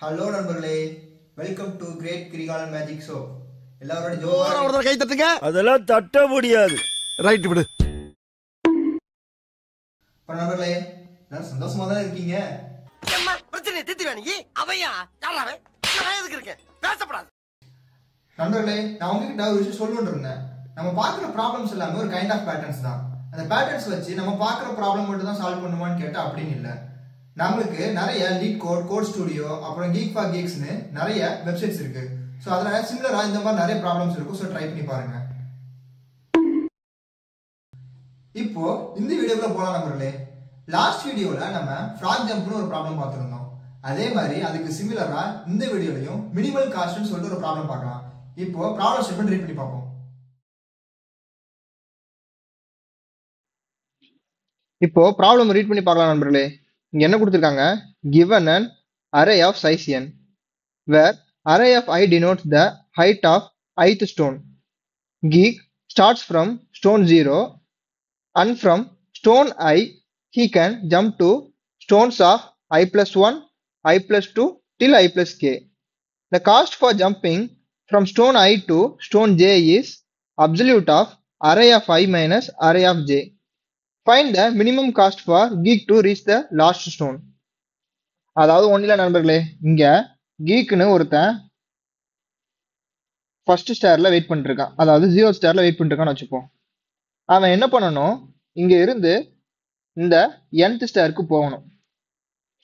Hello நண்பர்களே, welcome to great Kirikalan magic show. எல்லாரோட ஜோரா கை தட்டுங்க. அதெல்லாம் தட்ட முடியாது. ரைட் விடு. நண்பர்களே, எல்லாரும் சந்தோஷமா தான் இருக்கீங்க. பிரச்சனை தீர்த்து வேணுங்க. அவையா யாராவே நான் எதுக்கு இருக்கேன், பேசப்படாது. நண்பர்களே, நான் உங்ககிட்ட ஒரு விஷயம் சொல்லணும்னு இருந்தேன். நம்ம பார்க்குற ப்ராப்ளம்ஸ் எல்லாமே ஒரு கைண்ட் ஆஃப் பேட்டர்ன்ஸ் தான். அந்த பேட்டர்ன்ஸ் வச்சு நம்ம பார்க்குற ப்ராப்ளம் மட்டும் தான் சால்வ் பண்ணுவான்னு கேட்டால் அப்படின்னு இல்லை. நம்மளுக்கு நிறைய லீட் கோட், கோட் ஸ்டுடியோ, அப்புறம் கீக் ஃபார் கீக்ஸ்னு நிறைய வெப்சைட்ஸ் இருக்கு. ஸோ அதில் சிமிலராக இந்த மாதிரி நிறைய ப்ராப்ளம்ஸ் இருக்கும். ஸோ ட்ரை பண்ணி பாருங்க. இப்போ இந்த வீடியோக்குள்ள போகலாம் நண்பர்களே. லாஸ்ட் வீடியோவில் நம்ம ஃப்ராக் ஜம்ப்னு ஒரு ப்ராப்ளம் பார்த்துருந்தோம். அதே மாதிரி அதுக்கு சிமிலரா இந்த வீடியோலையும் மினிமல் காஸ்ட்னு சொல்லிட்டு ஒரு ப்ராப்ளம் பார்க்கலாம். இப்போ ப்ராப்ளம் ஸ்டேட்மெண்ட் ரீட் பண்ணி பார்ப்போம். இப்போ ப்ராப்ளம் ரீட் பண்ணி பார்க்கலாம் நண்பர்களே. இங்க என்ன கொடுத்திருக்காங்க? given an array of size n where array of I denotes the height of ith stone. Geek starts from stone 0 and from stone I he can jump to stones of I plus 1, I plus 2 till I plus k. The cost for jumping from stone I to stone j is absolute of array of I minus array of j. Find the minimum cost for geek to reach the last stone. அதாவது ஒன்றில நண்பர்களே, இங்க கீக்குன்னு ஒருத்தன் first ஸ்டார்ல wait பண்ணிட்டு இருக்கான். அதாவது 0 ஸ்டார்ல wait பண்ணிட்டு இருக்கான்னு வச்சுப்போம். அவன் என்ன பண்ணணும்? இங்க இருந்து இந்த nth ஸ்டாருக்கு போகணும்.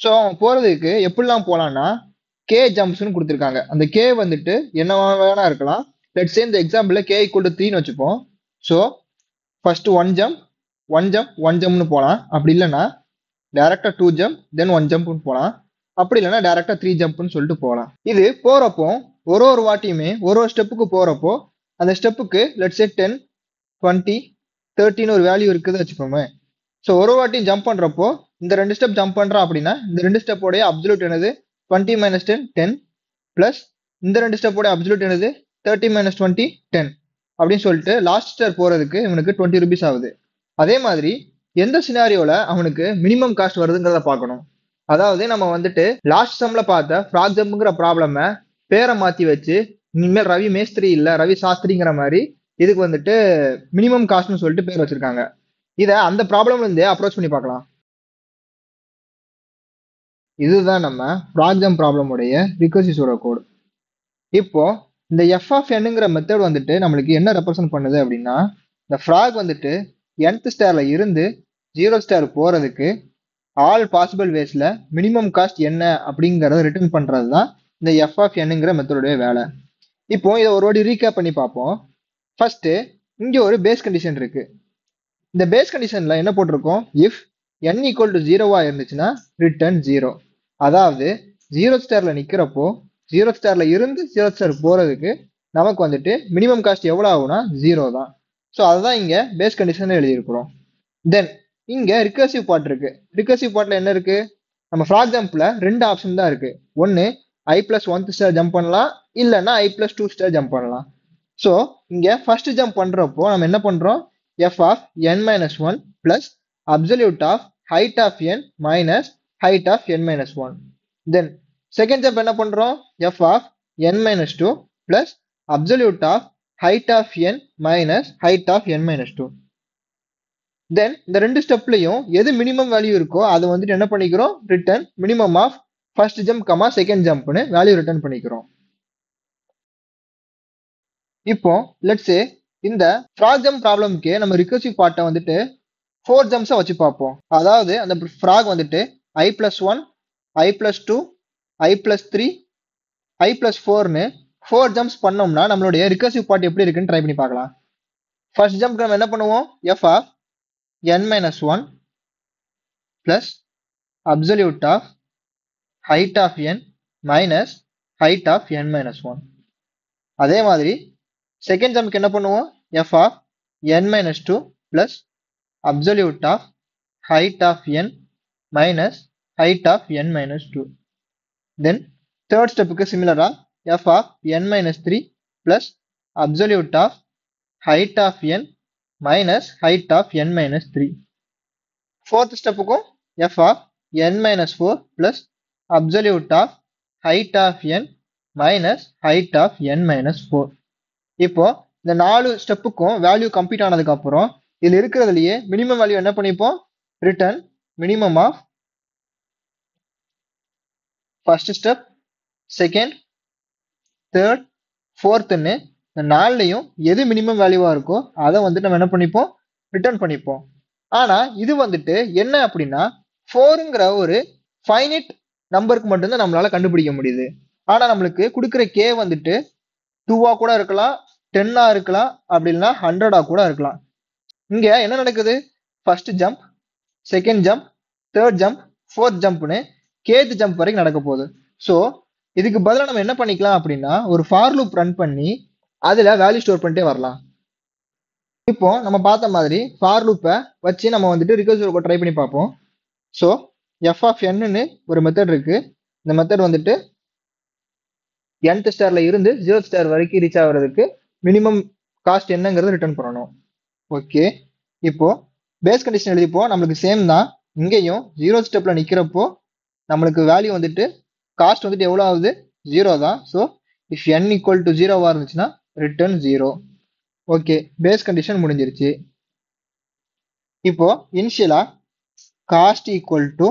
ஸோ அவன் போறதுக்கு எப்படிலாம் போலான்னா கே ஜம்ப்ஸ்னு கொடுத்துருக்காங்க. அந்த கே வந்துட்டு என்ன வேணா இருக்கலாம். லெட்ஸ் சே இந்த எக்ஸாம்பிள்ல கே ஈக்குவல் டு 3ன்னு வச்சுப்போம். ஸோ ஃபர்ஸ்ட் ஒன் ஜம்ப்னு போகலாம். அப்படி இல்லைன்னா டேரக்டா 2 ஜம்ப் தென் 1 ஜம்ப்னு போகலாம். அப்படி இல்லைன்னா டேரக்டா 3 ஜம்ப்னு சொல்லிட்டு போகலாம். இது போறப்போ ஒரு வாட்டியுமே ஒரு ஸ்டெப்புக்கு போறப்போ அந்த ஸ்டெப்புக்கு லெட்ஸ் சே 10, 20, 30 ஒரு வேல்யூ இருக்குது வச்சுக்கோமே. ஸோ ஒரு வாட்டி ஜம்ப் பண்றப்போ இந்த 2 ஸ்டெப் ஜம்ப் பண்றான் அப்படின்னா இந்த 2 ஸ்டெப்போடைய அப்சல்யூட் என்னது? 20 - 10 10 பிளஸ் இந்த 2 ஸ்டெப்போடைய அப்சல்யூட் என்னது? 30 - 20 10 அப்படின்னு சொல்லிட்டு லாஸ்ட் ஸ்டார் போறதுக்கு இவனுக்கு 20 rupees ஆகுது. அதே மாதிரி எந்த சினாரியோல அவனுக்கு மினிமம் காஸ்ட் வருதுங்கிறத பார்க்கணும். அதாவது நம்ம வந்துட்டு லாஸ்ட் சம்ல பார்த்த ஃப்ராக் ஜம்ப்ங்கிற ப்ராப்ளம பேரை மாத்தி வச்சு இனிமேல் ரவி மேஸ்திரி இல்ல ரவி சாஸ்திரிங்கிற மாதிரி இதுக்கு வந்துட்டு மினிமம் காஸ்ட்னு சொல்லிட்டு பேர் வச்சிருக்காங்க. இதை அந்த ப்ராப்ளம்ல இருந்தே அப்ரோச் பண்ணி பார்க்கலாம். இதுதான் நம்ம ஃப்ராக் ஜம்ப் ப்ராப்ளமுடைய ரிகர்சிவ் கோடு. இப்போ இந்த எஃப் ஆஃப் என்னங்கிற மெத்தட் வந்துட்டு நம்மளுக்கு என்ன ரெப்ரசென்ட் பண்ணுது அப்படின்னா, இந்த ஃப்ராக் வந்துட்டு nth ஸ்டார்ல இருந்து 0 ஸ்டார் போறதுக்கு ஆல் பாசிபிள் வேஸ்ல மினிமம் காஸ்ட் என்ன அப்படிங்கறத ரிட்டர்ன் பண்றது தான் இந்த எஃப் ஆஃப் என்னங்கிற மெத்தடுடைய வேலை. இப்போ இதை ஒரு வாட்டி ரீகேப் பண்ணி பார்ப்போம். ஃபர்ஸ்ட் இங்க ஒரு பேஸ் கண்டிஷன் இருக்கு. இந்த பேஸ் கண்டிஷன்ல என்ன போட்டிருக்கோம்? இஃப் n ஈக்குவல் டு 0வா இருந்துச்சுன்னா ரிட்டர்ன் 0. அதாவது 0 ஸ்டார்ல நிக்கிறப்போ 0 ஸ்டார்ல இருந்து 0 ஸ்டார் போறதுக்கு நமக்கு வந்துட்டு மினிமம் காஸ்ட் எவ்வளவு ஆகும்னா 0 தான். ஸோ அதுதான் இங்க பேஸ் கண்டிஷன் எழுதியிருக்கிறோம். தென் இங்க ரிகர்சிவ் பார்ட் இருக்கு. ரிகர்சிவ் பார்ட்ல என்ன இருக்கு? நம்ம ஃப்ராக் ஜம்ப்ல 2 ஆப்ஷன் தான் இருக்கு. ஒன்னு I plus 1th star jump பண்ணலாம், இல்லைன்னா I plus 2 ஸ்டார் ஜம்ப் பண்ணலாம். ஸோ இங்க ஃபர்ஸ்ட் ஜம்ப் பண்றப்போ நம்ம என்ன பண்றோம்? f of n minus 1 plus absolute of height of n minus height of n minus 1. Then second jump என்ன பண்றோம்? f of n minus 2 plus absolute of height of n minus height of n minus 2. தென் இந்த 2 ஸ்டெப்லையும் எது minimum value இருக்கோ அது வந்துட்டு என்ன பண்ணிக்கிறோம்? Return minimum of first jump comma second ஜம்ப்னு வேல்யூ ரிட்டர்ன் பண்ணிக்கிறோம். இப்போ லெட்ஸ் சே இந்த ஃப்ராக் ஜம்ப் ப்ராப்ளம்க்கு நம்ம ரிகர்சிவ் பார்ட்டை வந்துட்டு 4 ஜம்ப்ஸா வச்சு பார்ப்போம். அதாவது அந்த ஃப்ராக் வந்துட்டு I plus 1, I plus 2, I plus 3, I plus 4ன்னு 4 jumps பண்ணோம்னா நம்மளுடைய ரிகர்சிவ் பார்ட் எப்படி இருக்குன்னு ட்ரை பண்ணி பார்க்கலாம். ஃபர்ஸ்ட் ஜம்ப் நம்ம என்ன பண்ணுவோம்? f of n minus 1 plus absolute of height of n minus height of n minus 1. அதே மாதிரி செகண்ட் ஜம்ப்க்கு என்ன பண்ணுவோம்? f of n minus 2 plus absolute of height of n minus height of n minus 2. Then third ஸ்டெப்புக்கு சிமிலரா f of n minus 3 plus absolute of height of n minus height of n minus 3. Fourth ஸ்டெப்புக்கும் f of n minus 4 plus absolute of height of n minus height of n minus 4. இப்போ இந்த 4 ஸ்டெப்புக்கும் value complete ஆனதுக்கு அப்புறம் இதுல இருக்கிறதுலயே minimum value என்ன பண்ணிப்போம், return minimum of first step, second, third, ஃபோர்த்னு இந்த 4லையும் எது மினிமம் வேல்யூவா இருக்கோ அதை வந்துட்டு நம்ம என்ன பண்ணிப்போம், ரிட்டர்ன் பண்ணிப்போம். ஆனா இது வந்துட்டு என்ன அப்படின்னா 4ங்கிற ஒரு ஃபைனைட் நம்பருக்கு மட்டும்தான் நம்மளால கண்டுபிடிக்க முடியுது. ஆனா நம்மளுக்கு கொடுக்குற கே வந்துட்டு 2ஆ கூட இருக்கலாம், 10ஆ இருக்கலாம், அப்படி இல்லைன்னா 100ஆ கூட இருக்கலாம். இங்க என்ன நடக்குது, first jump, second jump, third jump, fourth ஜம்ப்னு கேத் ஜம்ப் வரைக்கும் நடக்க போகுது. ஸோ இதுக்கு பதிலாக நம்ம என்ன பண்ணிக்கலாம் அப்படின்னா ஒரு ஃபார் லூப் ரன் பண்ணி அதுல வேல்யூ ஸ்டோர் பண்ணிட்டே வரலாம். இப்போ நம்ம பார்த்த மாதிரி ஃபார் லூப்பை வச்சு நம்ம வந்துட்டு ரிகர்சிவ் ட்ரை பண்ணி பார்ப்போம். ஸோ எஃப் ஆஃப் என்னன்னு ஒரு மெத்தட் இருக்கு. இந்த மெத்தட் வந்துட்டு nth ஸ்டார்ல இருந்து 0th ஸ்டார் வரைக்கும் ரீச் ஆகிறதுக்கு மினிமம் காஸ்ட் என்னங்கிறத ரிட்டர்ன் பண்ணணும். ஓகே, இப்போ பேஸ் கண்டிஷன் எழுதிப்போம். நம்மளுக்கு சேம் தான், இங்கேயும் 0th ஸ்டெப்ல நிக்கிறப்போ நம்மளுக்கு வேல்யூ வந்துட்டு காஸ்ட் வந்துட்டு எவ்வளோ ஆகுது, 0 தான். So if n equal to 0வா இருந்துச்சுன்னா ரிட்டர்ன் 0. ஓகே, பேஸ் கண்டிஷன் முடிஞ்சிருச்சு. இப்போ இனிஷியலா காஸ்ட் ஈக்குவல் டு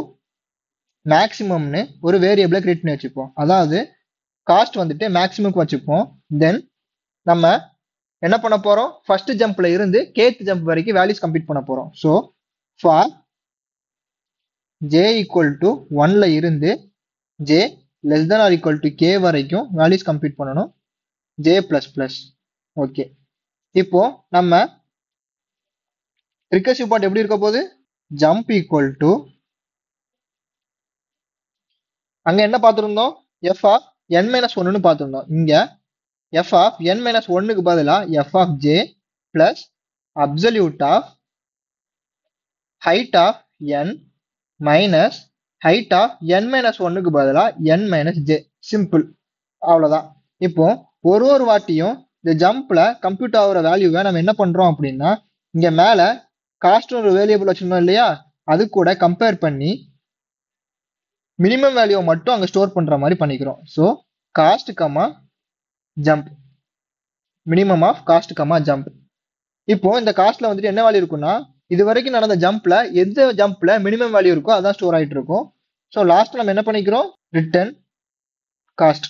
மேக்ஸிமம்னு ஒரு வேரியபிளை கிரியேட் பண்ணி வச்சுப்போம். அதாவது காஸ்ட் வந்துட்டு மேக்ஸிமம்க்கு வச்சுப்போம். தென் நம்ம என்ன பண்ண போறோம், ஃபர்ஸ்ட் ஜம்ப்ல இருந்து கேத் ஜம்ப் வரைக்கும் வேல்யூஸ் கம்ப்ளீட் பண்ண போறோம். So for j equal to 1ல இருந்து j less than or equal to k வரைக்கும் வேல்யூஸ் கம்ப்ளீட் பண்ணணும், j பிளஸ் பிளஸ். ஓகே, இப்போ நம்ம ரிகர்சிவ் பார்ட் எப்படி இருக்க போகுது, ஜம்ப் ஈக்குவல் டு அங்க என்ன பார்த்துருந்தோம், எஃப் ஆஃப் n மைனஸ் ஒன்னு பார்த்துருந்தோம். இங்க எஃப் ஆஃப் n மைனஸ் ஒன்னுக்கு பதிலா F of j plus absolute of height of n minus height of n minus ஒன்னுக்கு பதிலா n மைனஸ் j. சிம்பிள், அவ்வளவுதான். இப்போ ஒரு வாட்டியும் இந்த ஜம்ப்ல கம்ப்யூட் ஆகுற வேல்யூவை நம்ம என்ன பண்றோம் அப்படின்னா இங்க மேல காஸ்ட் ஒரு வேரியபிள் வச்சிருந்தோம் இல்லையா, அது கூட கம்பேர் பண்ணி மினிமம் வேல்யூவை மட்டும் அங்க ஸ்டோர் பண்ற மாதிரி பண்ணிக்கிறோம். So cost comma jump, minimum of cost comma jump. இப்போ இந்த காஸ்ட்ல வந்துட்டு என்ன வேல்யூ இருக்குன்னா இது வரைக்கும் நடந்த ஜம்ப்ல எந்த ஜம்ப்ல மினிமம் வேல்யூ இருக்கோ அதான் ஸ்டோர் ஆயிட்டு இருக்கும். ஸோ லாஸ்ட் நம்ம என்ன பண்ணிக்கிறோம், ரிட்டர்ன் காஸ்ட்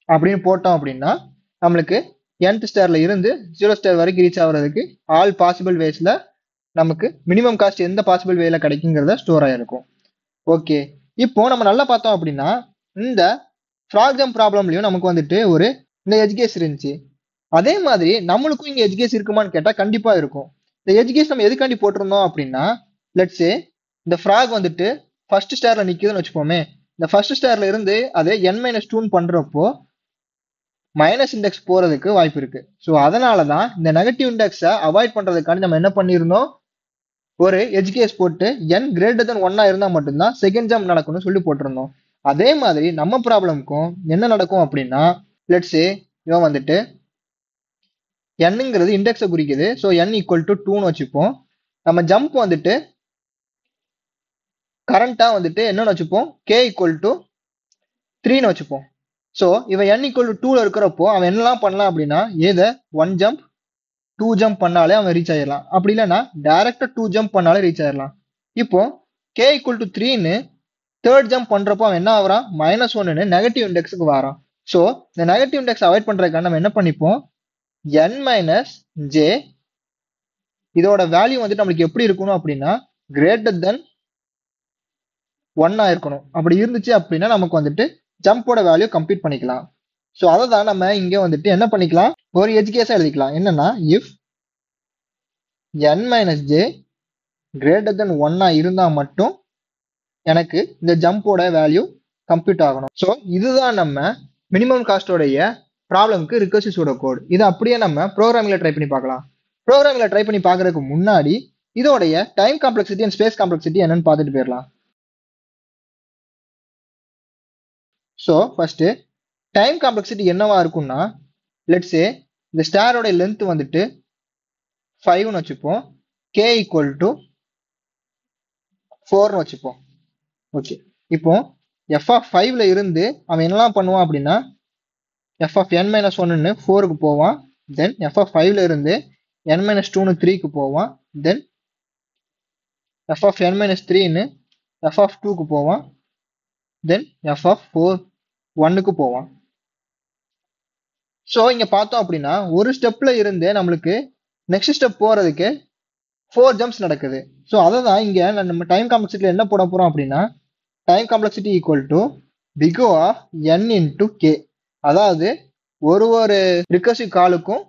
அப்படின்னு போட்டோம் அப்படின்னா நம்மளுக்கு nth ஸ்டார்ல இருந்து 0 ஸ்டார் வரைக்கும் ரீச் ஆகுறதுக்கு ஆல் பாசிபிள் வேஸ்ல நமக்கு மினிமம் காஸ்ட் எந்த பாசிபிள் வேல கிடைக்குங்கிறத ஸ்டோர் ஆயிருக்கும். ஓகே, இப்போ நம்ம நல்லா பார்த்தோம் அப்படின்னா இந்த ஃப்ராக் ஜம்ப் ப்ராப்ளம்லயும் நமக்கு வந்துட்டு ஒரு இந்த எட்ஜ் கேஸ் இருந்துச்சு. அதே மாதிரி நம்மளுக்கும் இங்க எட்ஜ் கேஸ் இருக்குமான்னு கேட்டா கண்டிப்பா இருக்கும். இந்த எட்ஜ் கேஸ் நம்ம எதுக்காண்டி போட்டிருந்தோம் அப்படின்னா லெட்ஸ் சே இந்த ஃப்ராக் வந்துட்டு ஃபர்ஸ்ட் ஸ்டார்ல நிக்குதுன்னு வச்சுப்போமே, இந்த ஃபர்ஸ்ட் ஸ்டார்ல இருந்து அதை n-2 பண்றப்போ மைனஸ் இண்டெக்ஸ் போறதுக்கு வாய்ப்பு இருக்கு. ஸோ அதனாலதான் இந்த நெகட்டிவ் இண்டெக்ஸை அவாய்ட் பண்றதுக்காண்டி நம்ம என்ன பண்ணிருந்தோம், ஒரு எட்ஜ் கேஸ் போட்டு n கிரேட்டர் தென் 1 இருந்தா மட்டும்தான் செகண்ட் ஜம்ப் நடக்கும்னு சொல்லி போட்டிருந்தோம். அதே மாதிரி நம்ம ப்ராப்ளம்க்கும் என்ன நடக்கும் அப்படின்னா லெட்ஸ் சே இவன் வந்துட்டு nங்கிறது இண்டெக்ஸை குறிக்குது. ஸோ n ஈக்குவல் டு 2ன்னு வச்சுப்போம். நம்ம ஜம்ப் வந்துட்டு கரண்டா வந்துட்டு என்னன்னு வச்சுப்போம், k ஈக்குவல் டு 3ன்னு வச்சுப்போம். ஸோ இவன் n ஈக்குவல் டு 2ல இருக்கிறப்போ அவன் என்னெல்லாம் பண்ணலாம் அப்படின்னா ஏதோ 1 ஜம்ப் 2 ஜம்ப் பண்ணாலே அவன் ரீச் ஆயிடலாம், அப்படி இல்லைன்னா டைரக்டா 2 ஜம்ப் பண்ணாலே ரீச் ஆயிடலாம். இப்போ k ஈக்குவல் டு 3ன்னு தேர்ட் ஜம்ப் பண்றப்போ அவன் என்ன ஆகுறான், -1ன்னு நெகட்டிவ் இண்டெக்ஸுக்கு வரான். ஸோ இந்த நெகட்டிவ் இண்டெக்ஸ் அவாய்ட் பண்றதுக்காக நம்ம என்ன பண்ணிப்போம், n மைனஸ் ஜே இதோட வேல்யூ வந்துட்டு நம்மளுக்கு எப்படி இருக்கணும் அப்படின்னா கிரேட்டர் தென் 1 இருக்கணும். அப்படி இருந்துச்சு அப்படின்னா நமக்கு வந்துட்டு ஜம்போட வேல்யூ கம்ப்ளீட் பண்ணிக்கலாம். ஸோ அதை தான் நம்ம இங்க வந்துட்டு என்ன பண்ணிக்கலாம், ஒரு எட்ஜ் கேஸா எழுதிக்கலாம். என்னன்னா if n minus J greater than 1 இருந்தா மட்டும் எனக்கு இந்த ஜம்போட வேல்யூ கம்ப்ளீட் ஆகணும். ஸோ இதுதான் நம்ம மினிமம் காஸ்டோடைய ப்ராப்ளம்க்கு ரிகர்சிவ் கோட். இதை அப்படியே நம்ம ப்ரோக்ராமிங்ல ட்ரை பண்ணி பார்க்கலாம். ப்ரோக்ராமிங்ல ட்ரை பண்ணி பார்க்கறதுக்கு முன்னாடி இதோடைய time complexity and space complexity என்னன்னு பார்த்துட்டு போயிடலாம். ஸோ ஃபர்ஸ்ட் டைம் காம்ப்ளெக்சிட்டி என்னவா இருக்கும்னா லெட்ஸ் சே இந்த ஸ்டாரோட லென்த் வந்துட்டு 5ன்னு வச்சுப்போம், k ஈக்குவல் டு 4ன்னு வச்சுப்போம். ஓகே, இப்போ எஃப் ஆஃப் ஃபைவ்ல இருந்து அவன் என்னெல்லாம் பண்ணுவான் அப்படின்னா எஃப் ஆஃப் என் மைனஸ் ஒன்னு ஃபோருக்கு போவான், தென் எஃப் ஆஃப் ஃபைவ்ல இருந்து என் மைனஸ் டூன்னு த்ரீக்கு போவான், தென் எஃப் ஆஃப் என் மைனஸ் த்ரீன்னு எஃப் ஆஃப் டூக்கு போவான், தென் எஃப் ஆஃப் ஃபோர் ஒன்னுக்கு போவான். ஸோ இங்க பார்த்தோம் அப்படின்னா ஒரு ஸ்டெப்ல இருந்து நம்மளுக்கு நெக்ஸ்ட் ஸ்டெப் போறதுக்கு 4 ஜம்ப்ஸ் நடக்குது. ஸோ அதை தான் இங்க நம்ம டைம் காம்ப்ளெக்சிட்டியில் என்ன போட போறோம் அப்படின்னா time complexity equal to big O of N into K. அதாவது ஒரு ரிகர்சிவ் காலுக்கும்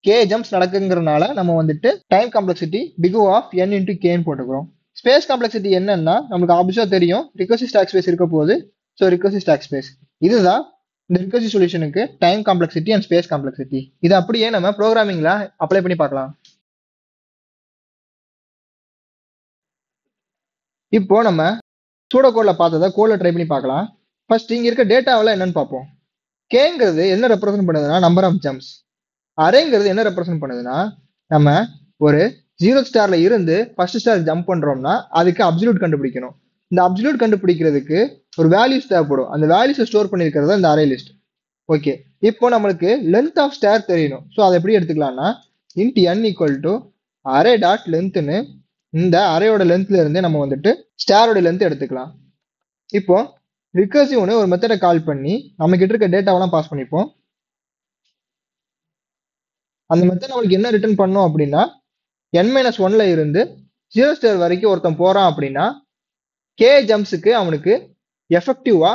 கே ஜம்ப்ஸ் நடக்குங்கிறதுனால நம்ம வந்துட்டு time complexity big O of N into கேன்னு போட்டுக்கிறோம். ஸ்பேஸ் காம்ப்ளெக்சிட்டி என்னன்னா நமக்கு ஆப்வியஸா தெரியும் ரிகர்சிவ் ஸ்டாக் ஸ்பேஸ் இருக்க போகுது. ஸோ ரிகர்சிவ் ஸ்டாக் ஸ்பேஸ் இதுதான் இந்த ரிகர்சிவ் சொல்யூஷனுக்கு time complexity and space complexity. இது அப்படியே நம்ம ப்ரோக்ராமிங்ல அப்ளை பண்ணி பார்க்கலாம். இப்போ நம்ம சூடோ கோட்ல பார்த்ததை கோட்ல ட்ரை பண்ணி பார்க்கலாம். ஃபர்ஸ்ட் இங்க இருக்க டேட்டாவில் என்னன்னு பார்ப்போம். கேங்கிறது என்ன ரெப்ரசென்ட் பண்ணுதுன்னா நம்பர் ஆஃப் ஜம்ப்ஸ். அரேங்கிறது என்ன ரெப்ரசென்ட் பண்ணுதுன்னா நம்ம ஒரு 0 ஸ்டார்ல இருந்து ஃபர்ஸ்ட் ஸ்டார் ஜம்ப் பண்றோம்னா அதுக்கு அப்சல்யூட் கண்டுபிடிக்கணும். இந்த அப்சல்யூட் கண்டுபிடிக்கிறதுக்கு ஒரு வேல்யூஸ் தேவைப்படும். அந்த வேல்யூஸை ஸ்டோர் பண்ணிருக்கிறது இந்த அரே லிஸ்ட். ஓகே, இப்போ நம்மளுக்கு லென்த் ஆஃப் ஸ்டார் தெரியணும். ஸோ அதை எப்படி எடுத்துக்கலாம்னா int n equal to array dot லென்த்னு இந்த அரேயோட லென்த்ல இருந்து நம்ம வந்துட்டு ஸ்டாரோட லென்த் எடுத்துக்கலாம். இப்போ ரிகர்சிவ்னு ஒரு மெத்தடை கால் பண்ணி நம்ம கிட்ட இருக்க டேட்டாவெல்லாம் பாஸ் பண்ணிப்போம். அந்த மெத்தட் நம்மளுக்கு என்ன ரிட்டர்ன் பண்ணும் அப்படின்னா n-1ல இருந்து 0 ஸ்டார் வரைக்கும் ஒருத்தன் போறான் அப்படின்னா கே ஜம்ப்ஸுக்கு அவனுக்கு எஃபெக்டிவா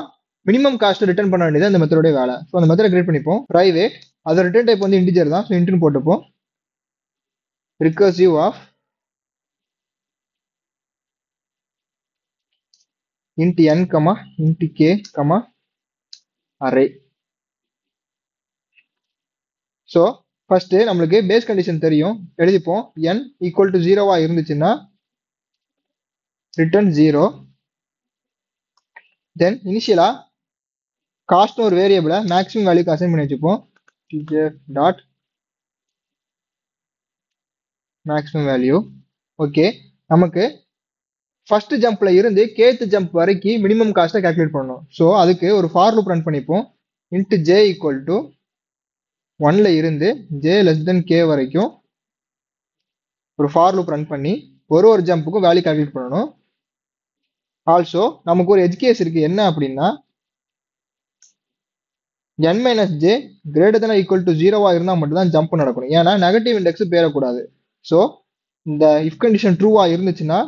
மினிமம் காஸ்ட் ரிட்டர்ன் பண்ண வேண்டியது அந்த மெத்தடோட வேலை. ஸோ அந்த மெத்தடை கிரியேட் பண்ணிப்போம். பிரைவேட் அதோட ரிட்டர்ன் டைப் வந்து இன்டிஜர் தான். ஸோ இன்ட்னு போட்டுப்போம். Recursive of int n, int k, array. So first நம்மளுக்கு பேஸ் கண்டிஷன் தெரியும், எழுதிப்போம். n ஈக்குவல் டு 0வா இருந்துச்சுன்னா ரிட்டர்ன் 0. தென் இனிஷியலா காஸ்ட்னு ஒரு வேரியபிளை மேக்ஸிமம் வேல்யூக்கு அசைன் பண்ணி வச்சுப்போம். Dot maximum value. ஓகே, நமக்கு ஃபர்ஸ்ட் ஜம்ப்ல இருந்து கேத் ஜம்ப் வரைக்கும் மினிமம் காஸ்ட்டை கால்குலேட் பண்ணணும். ஸோ அதுக்கு ஒரு ஃபார் லூப் ரன் பண்ணிப்போம். இன்ட் ஜே ஈக்குவல் டு 1ல இருந்து ஜே லெஸ் தென் கே வரைக்கும் ஒரு ஃபார் லூப் ரன் பண்ணி ஒரு ஜம்புக்கும் வேல்யூ கால்குலேட் பண்ணணும். ஆல்சோ நமக்கு ஒரு எட்ஜ் கேஸ் இருக்கு. என்ன அப்படின்னா n-j greater than equal to 0வா இருந்தால் மட்டும்தான் ஜம்ப் நடக்கணும். ஏன்னா நெகட்டிவ் இண்டெக்ஸ் பேரக்கூடாது. ஸோ இந்த இஃப் கண்டிஷன் ட்ரூவா இருந்துச்சுன்னா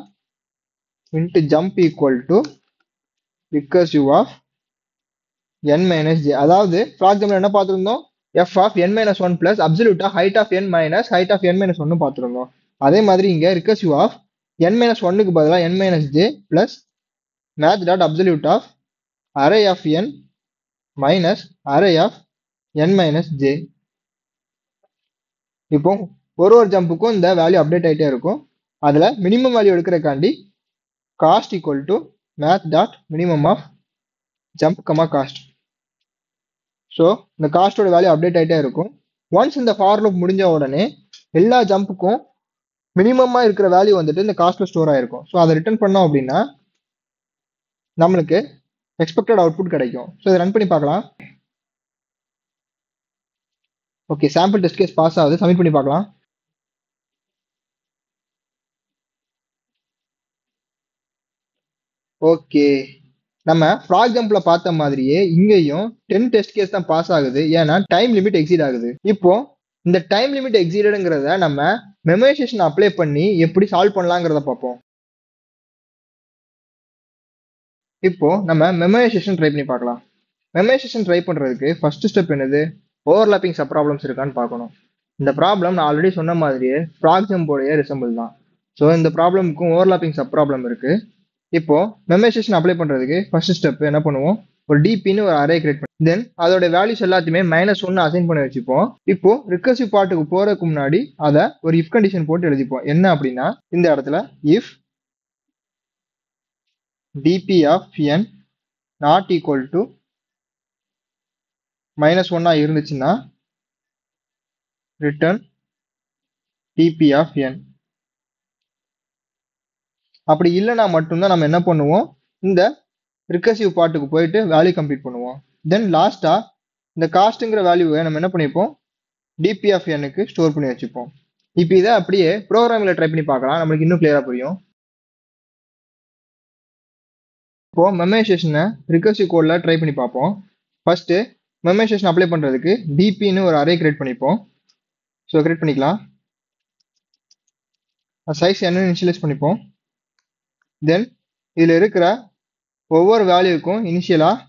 int jump equal to recursive of n-j. அதாவது ஃபார் எக்ஸாம்பிள் என்ன பார்த்துருந்தோம், f ஆஃப் n-1 பிளஸ் அப்சல்யூட்டா height of n minus height of n-1 பார்த்துருந்தோம். அதே மாதிரி இங்க ரிகர்சிவ் ஆஃப் n-1க்கு பதிலாக n-j plus math dot absolute of array of n minus array of n-j. இப்போ ஒரு ஜம்புக்கும் இந்த வேல்யூ அப்டேட் ஆகிட்டே இருக்கும். அதுல மினிமம் வேல்யூ எடுக்கிறக்காண்டி cost equal to math dot minimum of jump cost. So இந்த காஸ்டோட வேல்யூ அப்டேட் ஆகிட்டே இருக்கும். ஒன்ஸ் இந்த ஃபார் லூப் முடிஞ்ச உடனே எல்லா ஜம்புக்கும் மினிமமா இருக்கிற வேல்யூ வந்துட்டு இந்த காஸ்ட்ல ஸ்டோர் ஆயிருக்கும். ஸோ அதை ரிட்டர்ன் பண்ணோம் அப்படின்னா நம்மளுக்கு எக்ஸ்பெக்டட் அவுட்புட் கிடைக்கும். ஸோ இதை ரன் பண்ணி பார்க்கலாம். Okay, sample test case pass ஆகுது. சப்மிட் பண்ணி பார்க்கலாம். ஓகே, நம்ம ஃப்ராக் ஜம்ப்ல பார்த்த மாதிரியே இங்கேயும் 10 டெஸ்ட் கேஸ் தான் பாஸ் ஆகுது. ஏன்னா டைம் லிமிட் எக்ஸீட் ஆகுது. இப்போ இந்த டைம் லிமிட் எக்ஸீடட்ங்கிறத நம்ம மெமரைசேஷன் அப்ளை பண்ணி எப்படி சால்வ் பண்ணலாங்கிறத பார்ப்போம். இப்போ நம்ம மெமரைசேஷன் ட்ரை பண்ணி பார்க்கலாம். மெமரைசேஷன் ட்ரை பண்றதுக்கு ஃபர்ஸ்ட் ஸ்டெப் என்னது, ஓவர்லாப்பிங் சப் ப்ராப்ளம்ஸ் இருக்கான்னு பார்க்கணும். இந்த ப்ராப்ளம் நான் ஆல்ரெடி சொன்ன மாதிரியே ஃப்ராக் ஜம்போடைய ரிசம்பிள் தான். ஸோ இந்த ப்ராப்ளமுக்கும் ஓவர்லாப்பிங் சப் ப்ராப்ளம் இருக்கு. இப்போ மெமரைசேஷன் அப்ளை பண்றதுக்கு ஃபர்ஸ்ட் ஸ்டெப் என்ன பண்ணுவோம், ஒரு டிபின்னு ஒரு அரே கிரியேட் பண்ணி தென் அதோட வேல்யூஸ் எல்லாத்தையுமே -1 அசைன் பண்ணி வச்சுப்போம். இப்போ ரிகர்சிவ் பார்ட்டுக்கு போறதுக்கு முன்னாடி அதை ஒரு இஃப் கண்டிஷன் போட்டு எழுதிப்போம். என்ன அப்படின்னா இந்த இடத்துல if dp of n not equal to -1 இருந்துச்சுன்னா return dp of n. அப்படி இல்லைன்னா மட்டும்தான் நம்ம என்ன பண்ணுவோம், இந்த ரிகர்சிவ் பார்ட்டுக்கு போயிட்டு வேல்யூ கம்ப்யூட் பண்ணுவோம். தென் லாஸ்ட்டாக இந்த காஸ்ட்டுங்கிற வேல்யூவை நம்ம என்ன பண்ணிப்போம், டிபி ஆஃப் எண்ணுக்கு ஸ்டோர் பண்ணி வச்சுப்போம். இப்போ இதை அப்படியே ப்ரோக்ராமில் ட்ரை பண்ணி பார்க்கலாம், நம்மளுக்கு இன்னும் கிளியராக புரியும். இப்போ மெமரைசேஷனை ரிகர்சிவ் கோடில் ட்ரை பண்ணி பார்ப்போம். ஃபர்ஸ்ட்டு மெமரைசேஷன் அப்ளை பண்ணுறதுக்கு டிபின்னு ஒரு அரே கிரியேட் பண்ணிப்போம். ஸோ கிரியேட் பண்ணிக்கலாம். சைஸ் என்னன்னு இனிஷியலைஸ் பண்ணிப்போம். தென் இதில் இருக்கிற ஒவ்வொரு வேல்யூக்கும் இனிஷியலாக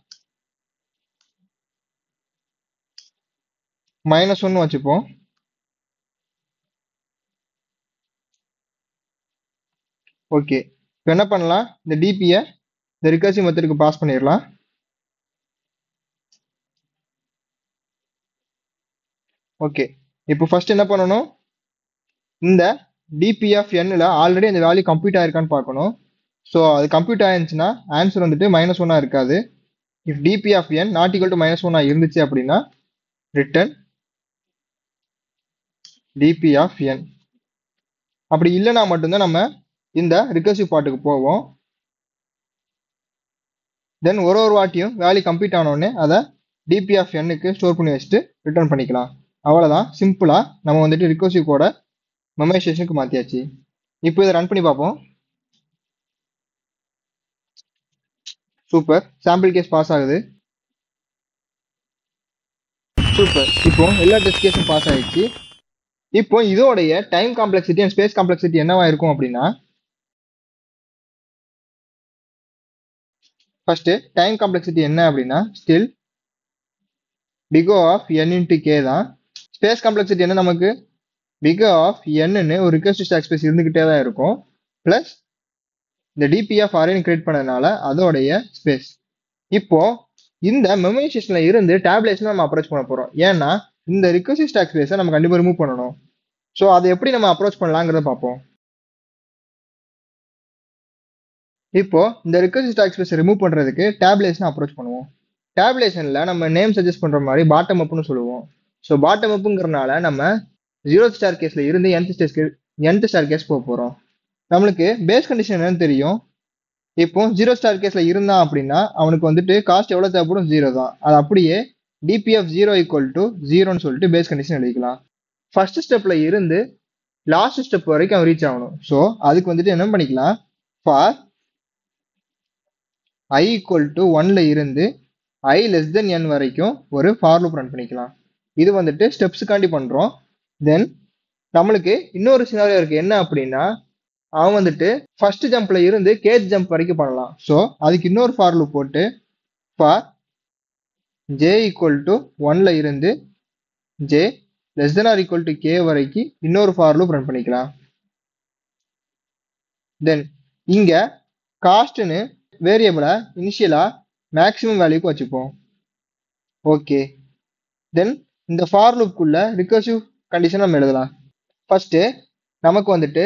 -1 வச்சுப்போம். ஓகே, இப்போ என்ன பண்ணலாம், இந்த டிபியை இந்த ரிகர்சிவ் மெத்தடுக்கு பாஸ் பண்ணிடலாம். ஓகே, இப்போ ஃபர்ஸ்ட் என்ன பண்ணணும், இந்த டிபி ஆஃப் எண்ணில் ஆல்ரெடி அந்த வேல்யூ கம்ப்யூட் ஆயிருக்கான்னு பார்க்கணும். ஸோ அது கம்ப்யூட் ஆயிருந்துச்சுன்னா ஆன்சர் வந்துட்டு -1 இருக்காது. If DP of N not equal to -1 இருந்துச்சு அப்படின்னா ரிட்டர்ன் டிபி ஆஃப் என். அப்படி இல்லைனா மட்டும்தான் நம்ம இந்த ரிகர்சிவ் பார்ட்டுக்கு போவோம். தென் ஒரு வாட்டியும் வேல்யூ கம்ப்ளீட் ஆனோடனே அதை டிபி ஆஃப் எண்ணுக்கு ஸ்டோர் பண்ணி வச்சுட்டு ரிட்டர்ன் பண்ணிக்கலாம். அவ்வளோதான், சிம்பிளாக நம்ம வந்துட்டு ரிகர்சிவ் கோட மெமரைசேஷனுக்கு மாற்றியாச்சு. இப்போ இதை ரன் பண்ணி பார்ப்போம். சூப்பர், சாம்பிள் கேஸ் பாஸ் ஆகுது. சூப்பர், இப்போ எல்லா டெஸ்ட் கேஸும் பாஸ் ஆயிடுச்சு. இப்போ இதோடைய time complexity and space complexity என்னவா இருக்கும் அப்படின்னா, ஃபர்ஸ்ட் டைம் காம்ப்ளெக்சிட்டி என்ன அப்படின்னா still big O of n into k தான். ஸ்பேஸ் காம்ப்ளெக்சிட்டி என்ன, நமக்கு big O of n ஒரு ரிகர்சிவ் ஸ்டாக் ஸ்பேஸ் இருந்துகிட்டே தான் இருக்கும், பிளஸ் இந்த டிபி ஆஃப் அரே கிரியேட் பண்ணதுனால அதோடைய ஸ்பேஸ். இப்போ இந்த மெமரைசேஷன்ல இருந்து டேப்லேஷன் நம்ம அப்ரோச் பண்ண போறோம். ஏன்னா இந்த ரிகர்சிவ் ஸ்டாக் ஸ்பேஸை நம்ம கண்டிப்பா ரிமூவ் பண்ணணும். ஸோ அதை எப்படி நம்ம அப்ரோச் பண்ணலாங்கிறத பார்ப்போம். இப்போ இந்த ரிகர்சிவ் ஸ்டாக் ஸ்பேஸை ரிமூவ் பண்றதுக்கு டேப்லேஷன் அப்ரோச் பண்ணுவோம். டேப்லேஷன்ல நம்ம நேம் சஜஸ்ட் பண்ற மாதிரி பாட்டம் அப்னு சொல்லுவோம். ஸோ பாட்டம் அப்புங்கிறனால நம்ம 0th ஸ்டார் கேஸ்ல இருந்து nth ஸ்டார் கேஸ் போக போறோம். நம்மளுக்கு பேஸ் கண்டிஷன் என்னன்னு தெரியும். இப்போ 0 ஸ்டார் கேஸ்ல இருந்தான் அப்படின்னா அவனுக்கு வந்துட்டு காஸ்ட் எவ்வளவு தேவைப்படும், 0 தான். அது அப்படியே டிபி ஆஃப் 0 ஈக்குவல் டு 0ன்னு சொல்லிட்டு பேஸ் கண்டிஷன் எழுதிக்கலாம். ஃபர்ஸ்ட் ஸ்டெப்ல இருந்து லாஸ்ட் ஸ்டெப் வரைக்கும் அவன் ரீச் ஆகணும். ஸோ அதுக்கு வந்துட்டு என்ன பண்ணிக்கலாம், ஃபார் i ஈக்குவல் டு 1ல இருந்து i less than n வரைக்கும் ஒரு ஃபார் லூப் ரன் பண்ணிக்கலாம். இது வந்துட்டு ஸ்டெப்ஸுக்காண்டி பண்றோம். தென் நம்மளுக்கு இன்னொரு சினாரியோ இருக்கு, என்ன அப்படின்னா அவன் வந்துட்டு ஃபர்ஸ்ட் ஜம்ப்ல இருந்து கேத் ஜம்ப் வரைக்கும் பண்ணலாம். ஸோ அதுக்கு இன்னொரு ஃபார் லூப் போட்டு ஃபார் j ஈக்குவல் டு 1ல இருந்து j less than or equal to k வரைக்கும் இன்னொரு ஃபார் லூப் ரன் பண்ணிக்கலாம். தென் இங்க காஸ்ட்னு வேரியபிளை இனிஷியலா மேக்ஸிமம் வேல்யூக்கு வச்சுப்போம். ஓகே, தென் இந்த ஃபார் லூப்குள்ள ரிகர்சிவ் கண்டிஷன் நம்ம எழுதலாம். ஃபர்ஸ்ட் நமக்கு வந்துட்டு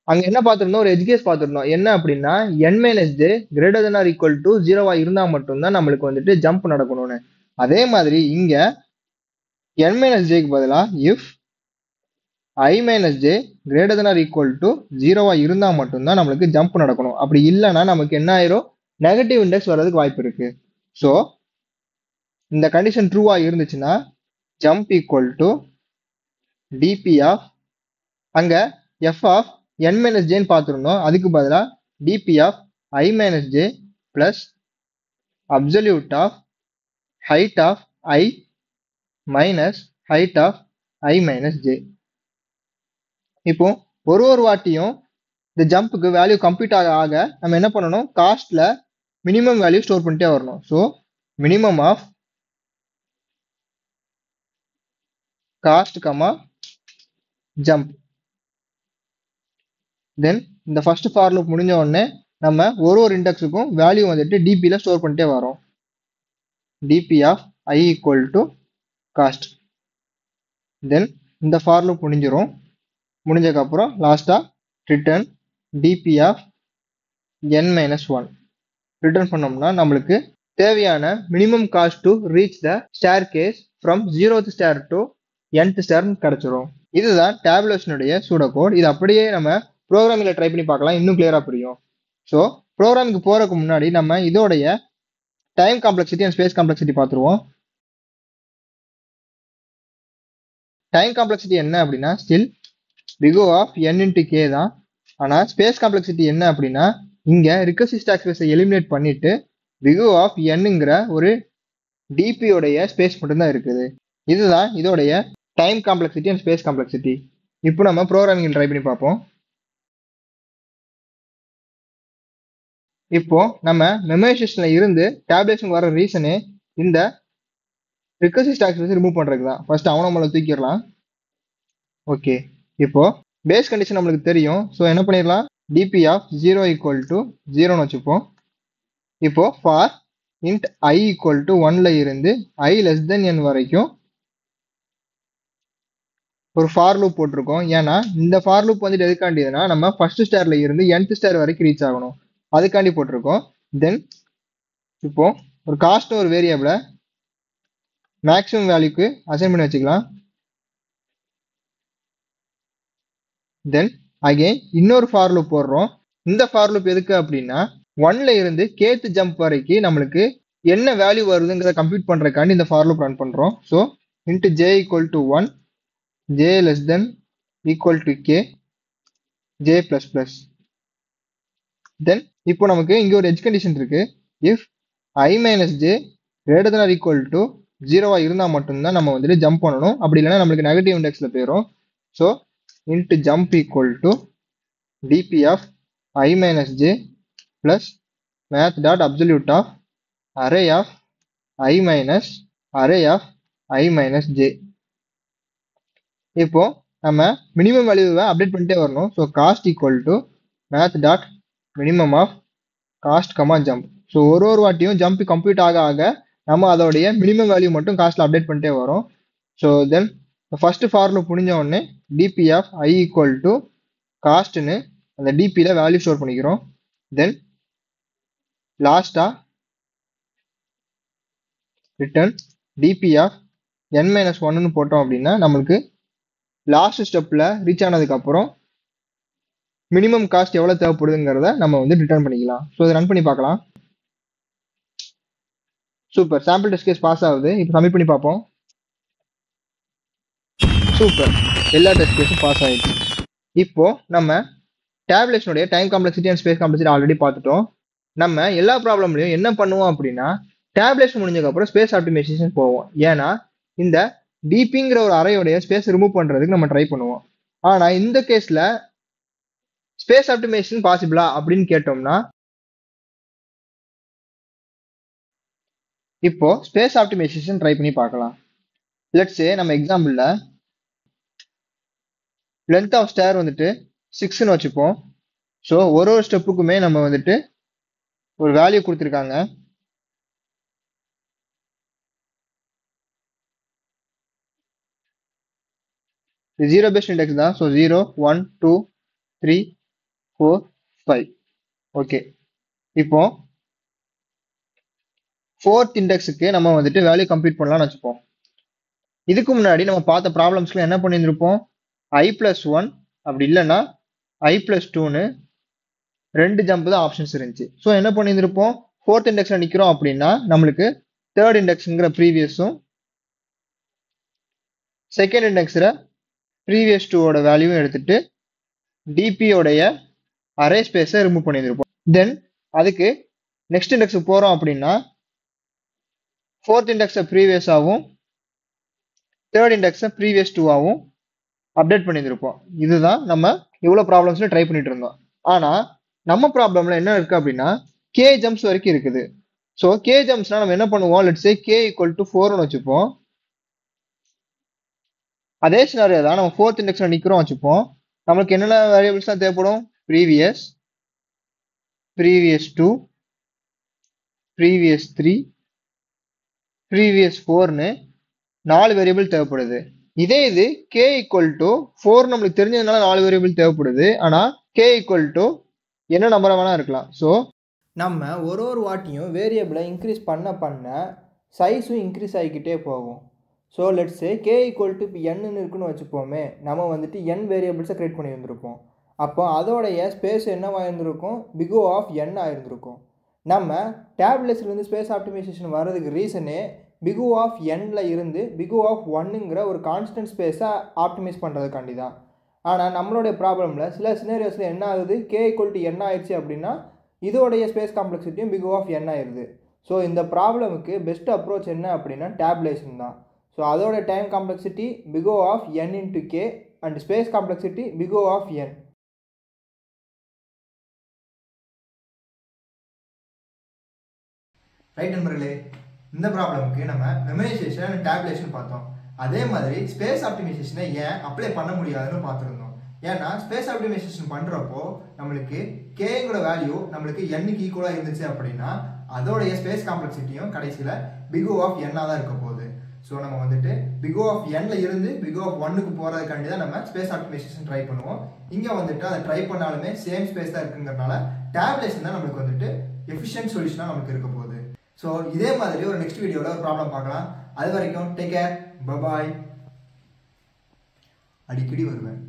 அங்க என்ன பார்த்துருந்தோம், ஒரு எட்ஜ் கேஸ் பார்த்துருந்தோம். என்ன அப்படின்னா n-j greater than or equal to 0 இருந்தா மட்டும்தான் நம்மளுக்கு வந்துட்டு ஜம்ப் நடக்கணும்னு. அதே மாதிரி இங்க n-jக்கு பதிலா if i-j greater than or equal to 0 இருந்தா மட்டும்தான் நம்மளுக்கு ஜம்ப் நடக்கணும். அப்படி இல்லைன்னா நமக்கு என்ன ஆயிரும், நெகட்டிவ் இண்டெக்ஸ் வர்றதுக்கு வாய்ப்பு இருக்கு. ஸோ இந்த கண்டிஷன் ட்ரூவா இருந்துச்சுன்னா jump equal to DP of, அங்க f ஆஃப் n-jன்னு பார்த்துருந்தோம், அதுக்கு பதிலாக DP of i-j plus absolute of height of i minus height of i-j. இப்போ ஒரு வாட்டியும் இந்த ஜம்புக்கு வேல்யூ கம்ப்ளீட் ஆக நம்ம என்ன பண்ணணும், காஸ்ட்ல மினிமம் வேல்யூ ஸ்டோர் பண்ணிட்டே வரணும். So minimum of cost comma jump. Then இந்த ஃபர்ஸ்ட் ஃபார் லூப் முடிஞ்ச உடனே நம்ம ஒரு இண்டெக்ஸுக்கும் வேல்யூ வந்துட்டு டிபியில் ஸ்டோர் பண்ணிட்டே வரோம். DP of i equal to cost. Then இந்த ஃபார் லூப் முடிஞ்சிடும். முடிஞ்சதுக்கப்புறம் லாஸ்ட்டாக return DP of n-1 return பண்ணோம்னா நம்மளுக்கு தேவையான minimum cost to reach the staircase from 0th stair to nth stair கிடைச்சிரும். இதுதான் டேப்லேஷனுடைய சூடோ கோட். இது அப்படியே நம்ம ப்ரோக்ராமிங்ல ட்ரை பண்ணி பார்க்கலாம், இன்னும் கிளியரா புரியும். ஸோ ப்ரோக்ராமிங்க்கு போகிறதுக்கு முன்னாடி நம்ம இதோடைய time complexity and space complexity பார்த்துருவோம். டைம் காம்ப்ளெக்சிட்டி என்ன அப்படின்னா still big O of n into k தான். ஆனால் ஸ்பேஸ் காம்ப்ளெக்சிட்டி என்ன அப்படின்னா இங்கே ரிகர்சிவ் ஸ்டாக் ஸ்பேஸை எலிமினேட் பண்ணிட்டு big O of nங்கிற ஒரு டிபியோடைய ஸ்பேஸ் மட்டும்தான் இருக்குது. இதுதான் இதோடைய time complexity and space complexity. இப்போ நம்ம ப்ரோக்ராமிங் ட்ரை பண்ணி பார்ப்போம். இப்போ நம்ம மெமரைசேஷன்ல இருந்து டேப்லேஷனுக்கு வர ரீசனே இந்த ரிகர்சிவ் ஸ்டாக் ஸ்பேஸ் ரிமூவ் பண்றதுக்கு தான். ஃபர்ஸ்ட் அவனை நம்மளை தூக்கிடலாம். ஓகே, இப்போ பேஸ் கண்டிஷன் நம்மளுக்கு தெரியும். ஸோ என்ன பண்ணிடலாம், டிபி ஆஃப் 0 ஈக்குவல் டு 0ன்னு வச்சுப்போம். இப்போ for int I equal to 1ல இருந்து ஐ லெஸ் தென் n வரைக்கும் ஒரு ஃபார் லூப் போட்டிருக்கோம். ஏன்னா இந்த ஃபார் லூப் வந்துட்டு எதுக்காண்டியதுன்னா நம்ம ஃபர்ஸ்ட் ஸ்டார்ல இருந்து nth ஸ்டார் வரைக்கும் ரீச் ஆகணும், அதுக்காண்டி போட்டிருக்கோம். தென் இப்போ ஒரு காஸ்ட் ஒரு வேரியபிளை மேக்ஸிமம் வேல்யூக்கு அசைன் பண்ணி வச்சுக்கலாம். தென் அகைன் இன்னொரு ஃபார் லூப் போடுறோம். இந்த ஃபார் லூப் எதுக்கு அப்படின்னா 1ல இருந்து kth ஜம்ப் வரைக்கும் நம்மளுக்கு என்ன வேல்யூ வருதுங்கிறத கம்ப்யூட் பண்றதுக்காண்டி இந்த ஃபார் லூப் ரன் பண்றோம். So into j equal to 1 j less than equal to k j plus plus. Then இப்போ நமக்கு இங்க ஒரு edge condition இருக்கு. if I minus j greater than or equal to 0 இருந்தா மட்டும்தான் நம்ம வந்துட்டு ஜம்ப் பண்ணணும். அப்படி இல்லைன்னா நம்மளுக்கு நெகட்டிவ் இண்டெக்ஸ்ல போயிடும். So int jump equal to DP of I minus j plus math dot absolute of array of I minus array of I minus j. இப்போ நம்ம மினிமம் வேல்யூவை அப்டேட் பண்ணிட்டே வரணும். So cost equal to math dot minimum of cost comma jump. So ஒரு வாட்டியும் jump complete ஆக ஆக நம்ம அதோடைய மினிமம் வேல்யூ மட்டும் காஸ்ட்ல அப்டேட் பண்ணிட்டே வரோம். ஸோ தென் ஃபர்ஸ்ட் ஃபார்ல புரிஞ்ச உடனே DP of I equal to காஸ்ட்னு அந்த டிபியில வேல்யூ ஸ்டோர் பண்ணிக்கிறோம். தென் லாஸ்டா ரிட்டர்ன் டிபி ஆஃப் n-1ன்னு போட்டோம் அப்படின்னா நம்மளுக்கு லாஸ்ட் ஸ்டெப்ல ரீச் ஆனதுக்கு அப்புறம் மினிமம் காஸ்ட் எவ்வளவு தேவைப்படுதுங்கிறத நம்ம வந்து ரிட்டர்ன் பண்ணிக்கலாம். ஸோ இதை ரன் பண்ணி பார்க்கலாம். Super, sample test case pass ஆகுது. இப்போ சப்மிட் பண்ணி பார்ப்போம். சூப்பர், எல்லா டெஸ்ட் கேஸும் பாஸ் ஆயிடுச்சு. இப்போ நம்ம டேப்லேஷனுடைய time complexity and space complexity already பார்த்துட்டோம். நம்ம எல்லா ப்ராப்ளம்லையும் என்ன பண்ணுவோம் அப்படின்னா டேப்லேஷன் முடிஞ்சதுக்கு அப்புறம் ஸ்பேஸ் ஆப்டிமைசேஷன் போவோம். ஏன்னா இந்த டிபிங்கிற ஒரு அறையோடைய ஸ்பேஸ் ரிமூவ் பண்றதுக்கு நம்ம ட்ரை பண்ணுவோம். ஆனா இந்த கேஸ்ல ஸ்பேஸ் ஆப்டிமைசேஷன் பாசிபிளா அப்படின்னு கேட்டோம்னா இப்போ ஸ்பேஸ் ஆப்டிமைசேஷன் ட்ரை பண்ணி பார்க்கலாம். லெட்ஸ் சே நம்ம எக்ஸாம்பிள்ல லென்த் ஆஃப் ஸ்டேர் வந்துட்டு 6ன்னு வச்சுப்போம். ஸோ ஒரு ஸ்டெப்புக்குமே நம்ம வந்துட்டு ஒரு வேல்யூ கொடுத்துருக்காங்க. இது 0 பேஸ்ட் இண்டெக்ஸ் தான். ஸோ 0 1 2 3 4 5. ஓகே, இப்போ 4th இண்டெக்ஸுக்கு நம்ம வந்துட்டு வேல்யூ கம்ப்ளீட் பண்ணலாம்னு வச்சுப்போம். இதுக்கு முன்னாடி நம்ம பார்த்த ப்ராப்ளம்ஸ்ல என்ன பண்ணியிருந்திருப்போம், i+1 அப்படி இல்லைன்னா i+2ன்னு 2 ஜம்ப் தான் ஆப்ஷன்ஸ் இருந்துச்சு. ஸோ என்ன பண்ணியிருந்திருப்போம், 4th இண்டெக்ஸ்ல நிற்கிறோம் அப்படின்னா நம்மளுக்கு 3rd இண்டெக்ஸுங்கிற ப்ரீவியஸும் செகண்ட் இண்டெக்ஸில் ப்ரீவியஸ் 2ஓட வேல்யூவும் எடுத்துட்டு டிபியோடைய அரே ஸ்பேஸை ரிமூவ் பண்ணியிருப்போம். தென் அதுக்கு நெக்ஸ்ட் இண்டெக்ஸுக்கு போகிறோம் அப்படின்னா 4th இண்டெக்ஸை ப்ரீவியஸாகவும் 3rd இண்டெக்ஸை ப்ரீவியஸ் 2ஆகவும் அப்டேட் பண்ணியிருப்போம். இதுதான் நம்ம இவ்வளோ ப்ராப்ளம்ஸ்ல ட்ரை பண்ணிட்டு இருந்தோம். ஆனால் நம்ம ப்ராப்ளம்ல என்ன இருக்கு அப்படின்னா கே ஜம்ப்ஸ் வரைக்கும் இருக்குது. ஸோ கே ஜம்ப்ஸ்னா நம்ம என்ன பண்ணுவோம், let's say K equal to 4ன்னு வச்சுப்போம். அதே சினாரியோ தான் நம்ம 4th இண்டெக்ஸ்ல நிற்கிறோம் வச்சுப்போம். நம்மளுக்கு என்னென்ன வேரியபிள்ஸ் தான் தேவைப்படும், ப்ரீவியஸ் 2 ப்ரீவியஸ் 3 ப்ரீவியஸ் 4ன்னு 4 வேரியபிள் தேவைப்படுது. இதே இது கே ஈக்குவல் டு 4 நம்மளுக்கு தெரிஞ்சதுனால 4 வேரியபிள் தேவைப்படுது. ஆனால் கே ஈக்குவல் டு என்ன நம்பரை வேணா இருக்கலாம். ஸோ நம்ம ஒரு வாட்டியும் வேரியபிளை இன்க்ரீஸ் பண்ண சைஸும் இன்க்ரீஸ் ஆகிக்கிட்டே போகும். So let's say K equal to இப்போ n இருக்குன்னு வச்சுப்போமே, நம்ம வந்துட்டு n வேரியபிள்ஸை கிரியேட் பண்ணி வந்திருப்போம். அப்போ அதோடைய ஸ்பேஸ் என்னவாக இருந்திருக்கும், பிக் ஓ ஆஃப் என் ஆயிருந்திருக்கும். நம்ம டேப்லெட்ஸ்லேருந்து ஸ்பேஸ் ஆப்டிமைசேஷன் வர்றதுக்கு ரீசனே பிக் ஓ ஆஃப் எண்ணில் இருந்து பிக் ஓ ஆஃப் ஒன்னுங்கிற ஒரு கான்ஸ்டன்ட் ஸ்பேஸை ஆப்டிமைஸ் பண்ணுறதுக்காண்டி தான். ஆனால் நம்மளுடைய ப்ராப்ளமில் சில சினேரியோஸில் என்ன ஆகுது, k = n ஆயிடுச்சு அப்படின்னா இதோடைய ஸ்பேஸ் காம்ப்ளெக்சிட்டியும் பிக் ஓ ஆஃப் n ஆயிடுது. ஸோ இந்த ப்ராப்ளமுக்கு பெஸ்ட் அப்ரோச் என்ன அப்படின்னா டேப்லேஷன் தான். ஸோ அதோட time complexity big O of n × k and space complexity big O of n. Right நண்பர்களே, இந்த ப்ராப்ளமுக்கு நம்ம மெமரைசேஷன் அண்ட் டேப்லேஷன் பார்த்தோம். அதே மாதிரி ஸ்பேஸ் ஆப்டிமைசேஷனை ஏன் அப்ளை பண்ண முடியாதுன்னு பார்த்துருந்தோம். ஏன்னா ஸ்பேஸ் ஆப்டிமைசேஷன் பண்ணுறப்போ நம்மளுக்கு கேங்கிற வேல்யூ நம்மளுக்கு எண்ணுக்கு ஈக்குவலாக இருந்துச்சு அப்படின்னா அதோடைய ஸ்பேஸ் காம்ப்ளெக்சிட்டியும் கடைசியில் பிக் ஓ ஆஃப் என்னாக தான் இருக்க போகுது. ஸோ நம்ம வந்துட்டு பிக் ஓ ஆஃப் என்ல இருந்து பிக் ஓ ஆஃப் ஒன்னுக்கு போகிறதுக்காண்டி தான் நம்ம ஸ்பேஸ் ஆப்டிமைசேஷன் ட்ரை பண்ணுவோம். இங்கே வந்துட்டு அதை ட்ரை பண்ணாலுமே சேம் ஸ்பேஸ் தான் இருக்குங்கிறதுனால டேப்லேஷன் தான் நம்மளுக்கு வந்துட்டு எஃபிஷியன்ட் சொல்யூஷனாக நமக்கு இருக்க போகுது. ஸோ இதே மாதிரி ஒரு நெக்ஸ்ட் வீடியோவில் ஒரு ப்ராப்ளம் பார்க்கலாம். அது வரைக்கும் டேக் கேர், பபாய். அடிக்கடி வருவேன்.